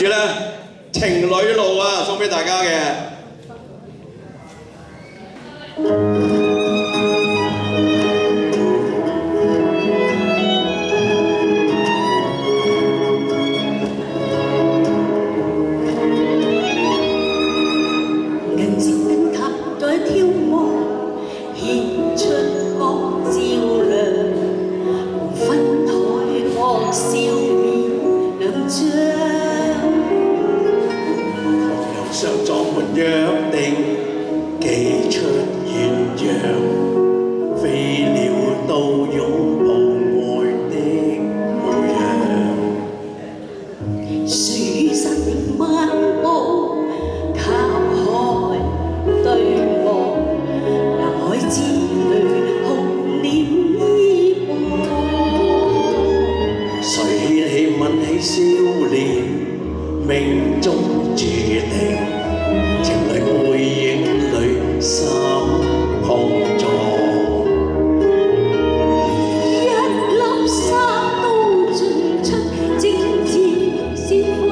住咧情侶路啊，送俾大家嘅。銀色燈塔在眺望，獻出光照亮，分開惡笑面兩張。同樣上莊門約定，寄出鴛鴦，飛鳥都擁抱愛的模樣。水山的漫步，靠海對望，南海之淚紅了衣裳。誰起吻起少年，命中注定，情侶背影裏心碰撞。一粒沙都盡出精緻鮮花，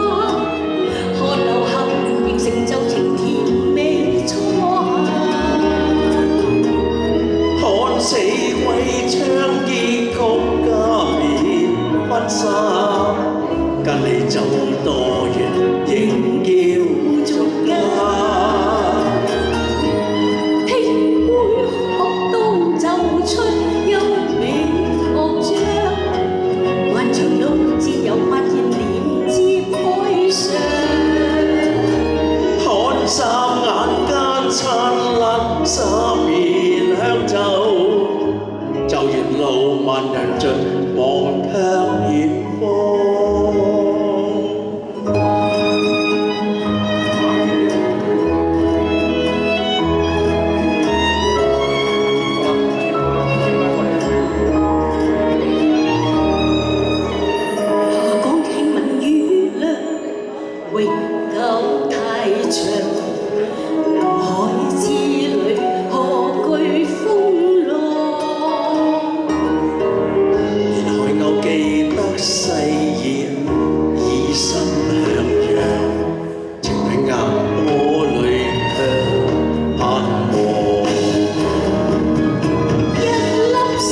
看流行仍成就情甜美初夏。看死鬼槍結局加冕婚紗，跟你走多遠仍叫足家。聽杯學到奏出優美樂章，漫長路自由發現連接海上。看三眼間燦爛三面香酒，就沿路漫人盡望向遠方。何講聽聞雨量，永久太長。南海之旅何懼風浪？沿海鷗記得誓言，以身向陽，情侶眼波裏卻盼望。一粒沙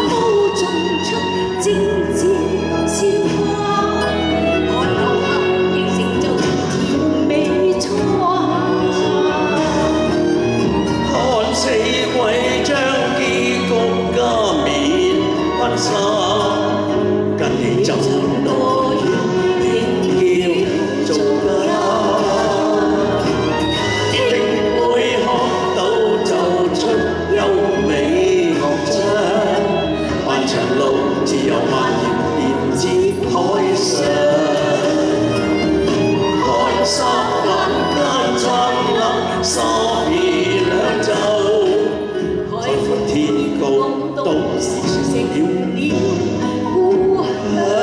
都種出精緻鮮花，看流行仍成就甜美初夏。看死鬼將結局加冕婚紗，跟你走多遠仍叫做家。聽杯喝到奏出優美樂章，漫長路自由蔓延連接海上。看三眼間燦爛三面兩袖，在闊天高都是成了故鄉。